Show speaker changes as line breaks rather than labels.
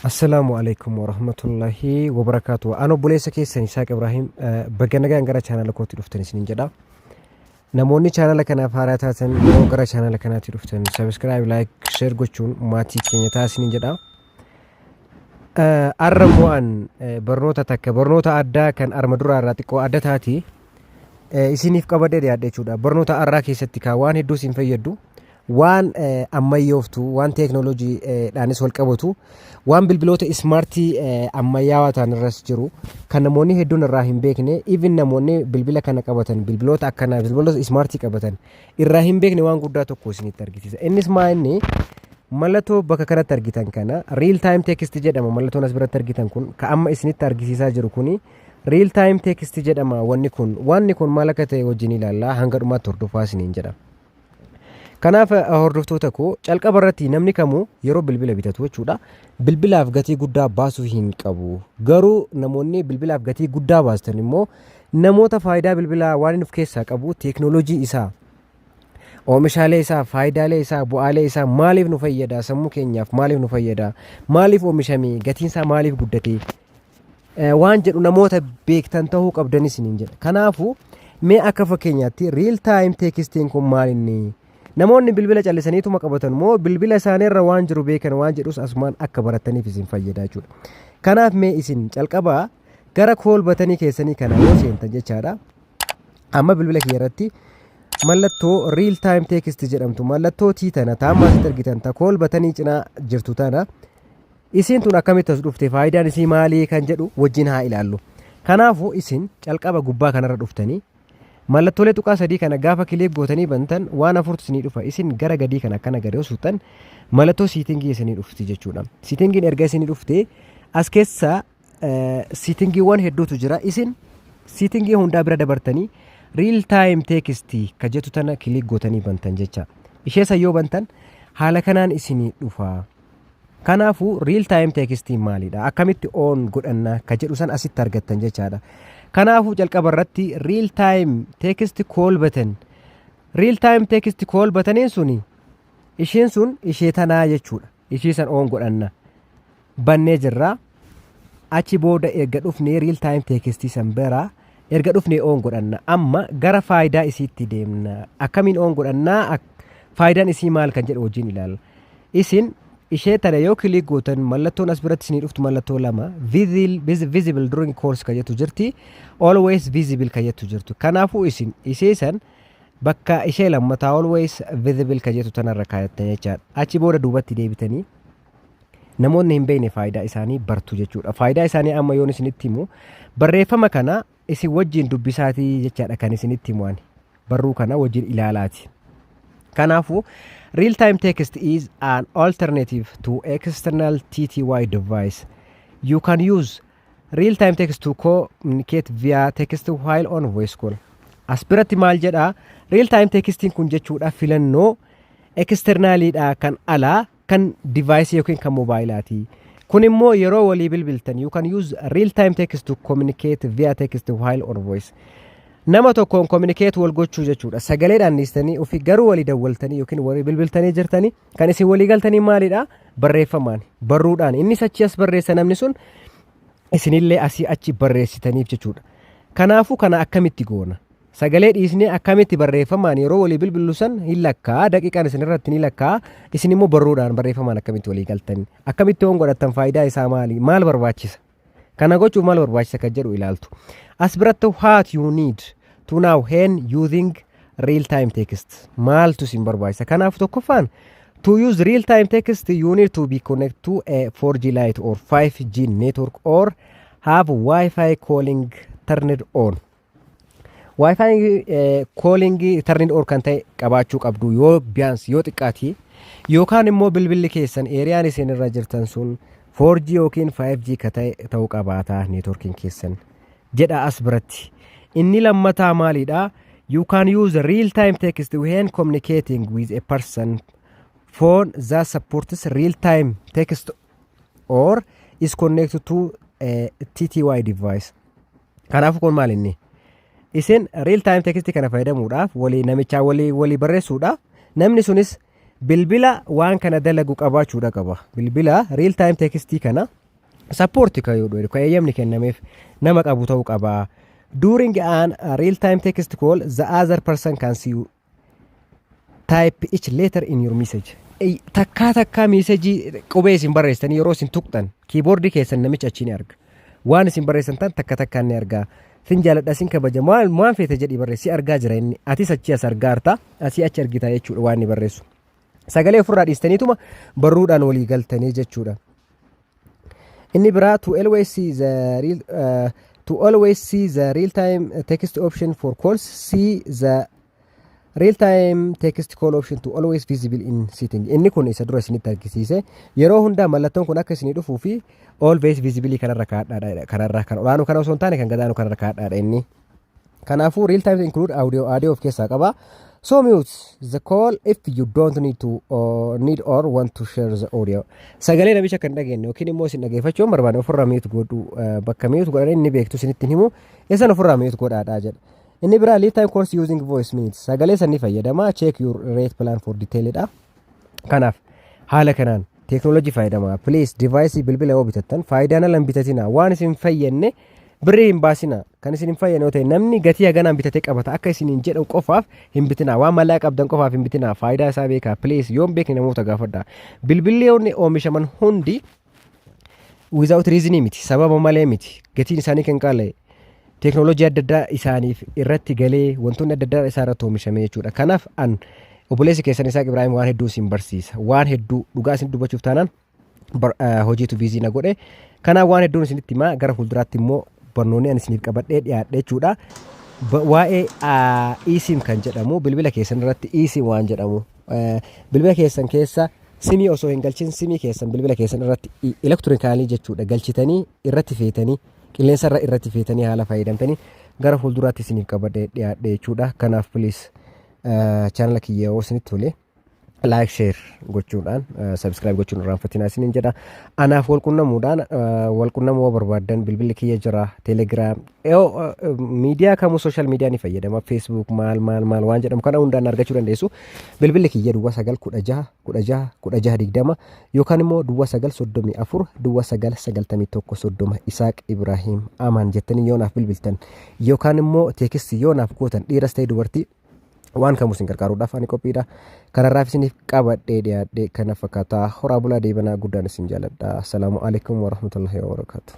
Assalamu alaikum warahmatullahi wabarakatuh. Ano buleessa keessan Isaaq Ibrahim baga nagaan gara chaanala kootti dhuftan isiniin jedha. Namoonni chaanala kanaaf haaraa taatan yeroo gara chaanala kanaatti dhuftan subscribe, like, share gochuun maatii keenya ta'a isiniin jedha. Arra mo'an barnoota takka barnoota addaa kan arma duraa irraa xiqqoo adda taati isiniif qabadee dhiyaadhe jechuudha. Barnoota arraa keessatti waan hedduu isin fayyadu waan ammayyooftu waan teeknooloojii dhaanis wal qabatu waan bilbiloota ismaartii ammayyaawaa ta'an irras jiru kan namoonni hedduun irraa hin beekne even namoonni bilbila kana qabatan bilbiloota akkanaa bilbiloota ismaartii qabatan irraa hin beekne waan guddaa tokko isinitti argisiisa. Innis inni mallattoo bakka kanatti argitan kana real time text jedhama. Mallattoon as biratti argitan kun ka amma isinitti argisiisaa jiru kuni real time text jedhama. Wanni kun maal akka ta'e wajjin ilaallaa hanga dhumaatti hordofaa isiniin jedha. Kanaaf hordoftoota koo calqaba irratti namni kamuu yeroo bilbila bitatu jechuudha bilbilaaf gatii guddaa baasuu hin qabu. Garuu namoonni bilbilaaf gatii guddaa baastan immoo namoota faayidaa bilbilaa waan inni of keessaa qabu teeknooloojii isaa, oomishaalee isaa, faayidaalee isaa, bu'aalee isaa maaliif nu fayyada, sammuu keenyaaf maaliif nu fayyada, maaliif oomishamee, gatiin isaa maaliif guddate waan jedhu namoota beektan ta'uu qabdan isiniin jedha. Kanaafuu mee akka fakkeenyaatti real time texting kun maal inni namoonni bilbila callisaniituma qabatan moo bilbila isaaniirra waan jiru beekan waan jedhus asumaan akka barataniif isin fayyada jechuudha. Kanaaf mee isin calqabaa gara kool batanii keessanii kana yoo seentan jechaadha. Amma bilbila kiyya irratti mallattoo real time text jedhamtu mallattoo tiitana taammaa asitti argitan ta kool batanii cinaa jirtu tana isin tun akkamitti as dhufte faayidaan isii maalii kan jedhu wajjin haa ilaallu. Kanaafuu isin calqaba gubbaa kanarra dhuftanii mallattoolee tuqaa sadii kana gaafa kilik gootanii bantan waan afurtu isinii dhufa. Isin gara gadii kana akkana gadi osuutan mallattoo siitingii isinii dhufti jechuudha. Siitingiin erga isinii dhufte as keessa siitingiiwwan hedduutu jira. Isin siitingii hundaa bira dabartanii real time text ka jettu tana kilik gootanii bantan jecha. Ishee sayyoo bantan haala kanaan isinii dhufa. Kanaafuu real time text maalidha? Akkamitti on godhanna ka jedhu san asitti argattan jechaadha. Kanaafuu jalqaba irratti real time text call button real time text call buttoniin suni isheen sun ishee tanaa jechuudha. Ishee san on godhanna bannee jirra. Achi booda erga dhufnee real time text san bira erga dhufnee on godhanna. Amma gara faayidaa isiitti deemna. Akkamiin on godhanna, faayidaan isii maal kan jedhu wajjin ilaalla. Isin ishee tana yoo kilik gootan mallattoon as biratti isinii dhuftu mallattoo lama visible during calls ka jettu jirti, always visible ka jettu jirtu. Kanaafuu isin ishee san bakka ishee lammataa always visible ka jettu tanarra kaayattan jechaadha. Achi booda duubatti deebitanii namoonni hin beekne faayidaa isaanii bartu jechuudha. Faayidaa isaanii amma yoon isinitti himu barreeffama kana isin wajjin dubbisaatii jechaadha kan isinitti himu barruu kana wajjin ilaalaati. Kanaafuu real time text is an alternative to external TTY device. You can use real time text to communicate via text while on voice call. As biratti maal jedha real time texting kun jechuudha filannoo externaliidha kan alaa kan device yookiin kan mobilaati. Kun immoo yeroo walii bilbiltan you can use real time text to communicate via text while on voice. Nama tokkoon communicate wal gochuu jechuudha. Sagaleedhaan dhiistanii ofii garuu walii dawwaltanii yookiin walii bilbiltanii jirtanii kan isin walii galtanii maalidha? Barreeffamaan, barruudhaan. Innis achi as barreessa namni sun isinillee asii achi barreessitaniif jechuudha. Kanaafuu kana akkamitti goona? Sagalee dhiisnee akkamitti barreeffamaan yeroo walii bilbillu san hin lakkaa daqiiqaan isin irratti ni lakkaa isin immoo barruudhaan barreeffamaan akkamitti walii galtanii akkamitti on godhattan faayidaa isaa maali? Maal barbaachisa? Kana gochuuf maal barbaachisa kan jedhu ilaaltu. As biratti what you need to know when using real time text maaltu isin barbaachisa? Kanaaf tokkoffaan to use real time text you need to be connected to a 4G Lite or 5G network or have Wi-Fi calling turned on. Wi-Fi calling turned on kan ta'e qabaachuu qabdu yoo biyaans yoo xiqqaati yookaan immoo bilbilli keessan eeriyaan isin irra jirtan sun 4G yookiin 5G ka ta'e ta'uu qabaata networking keessan jedha as biratti. Inni lammataa maalidha? You can use real time text when communicating with a person phone that supports real time text or is connected to a TTY device. Kanaafuu kun maal inni? Isin real time text kana fayyadamuudhaaf walii namichaa walii barreessuudhaaf namni sunis bilbila waan kana dalagu qabaachuudha qaba. Bilbila real time textii kana support kaayuu ka eeyyamni kennameef nama qabu ta'uu qaba. During an real time text call the other person can see you type each letter in your message. Takka message qubee isin barreessanii yeroo isin tuqxan keyboard keessan namicha achi ni arga. Waan isin barreessan tan takka ni arga. Sin jaaladha sin kabaja waan feete jedhi barreessi argaa jira inni atis achi as argaarta asii achi argita jechuudha waan ni barreessu. Sagalee ofirraa dhiistaniituma barruudhaan walii galtanii jechuudha. Inni biraa to always see the real time text option for calls, see the real time text call option to always visible in setting. Inni kun isa dura isinitti argisiise yeroo hundaa mallattoon kun akka isinii dhufuu fi always visibly kanarra kaadhaadha kanarra kan olaanu kana osoo hin taane kan gadaanu kanarra kaadhaadha inni. Kanaafuu real time include audio of keessaa qaba. So mute the call if you don't need or want to share the audio. Sagalee namicha kan dhageenye yookiin immoo isin dhageeffachuun barbaade ofirraa mute godhu bakka mute godhanii inni beektu isinitti himu eessan ofirraa mute godhaadhaa jedha. Inni biraa lead time calls using voice minutes. Sagalee sanni fayyadama. Check your rate plan for detailed. Kanaaf haala kanaan teknoolojii fayyadama. Please device bilbila yoo bitattan faayidaan ala hin bitatina. Waan isin fayyadne birrii hin baasina. Kan isin hin fayyadne yoo ta'e namni gatii haganaan bitatee qabata akka isin hin jedhan qofaaf hin bitina. Waan mallaqa qabdan qofaaf hin bitina. Faayidaa isaa beekaa. Please yoon beekne namoota gaafadha. Bilbiloonni oomishaman hundi without reason miti. Sababa malee miti. Gatiin isaanii kan qaala'e. Teknoolojii adda addaa isaaniif irratti galee wantoonni adda addaa isaa irratti oomishamee jechuudha. Kanaaf an obboleessi keessan Isaaq Ibraahim waan hedduu isin barsiisa. Waan hedduu dhugaa isin dubbachuuf taanaan hojiitu viizii na godhe. Kanaaf waan hedduun isinitti himaa gara fuulduraatti immoo barnoonni ani isiniif qabadhee dhiyaadhe jechuudha. Waa'ee eSIM kan jedhamu bilbila keessan irratti eSIM waan jedhamu bilbila keessan keessa simii osoo hin galchin simii keessan bilbila keessan irratti elektiroonikaalii jechuudha galchitanii irratti feetanii qilleensa irratti feetanii haala fayyadamtanii gara fuulduraatti isiniif qabadhee dhiyaadhe jechuudha. Kanaaf please channel kiyya yoo isinitti tole like share gochuudhaan subscribe gochuun irraanfatinaa isiniin jedha. Anaaf walqunnamuu barbaadan bilbilli kiyya jira telegram miidiyaa kamuu social media ni fayyadama facebook maal waan jedhamu kana hundaan argachuu dandeessu. Bilbilli kiyya 9161620 yookaan immoo 934 Isaaq Ibraahim Amaan jettanii yoonaaf bilbiltan yookaan immoo teekistii yoonaaf gootan dhiiras ta'e dubartii waan kamus hin gargaaruudhaaf ani qophiidha. Kanarraaf isiniif qabadhee dhiyaadhe kana fakkaataa horaa bulaa deebanaa guddaan isin jaaladha. Assalaamu alaikum warahmatullahi wabarakatuh.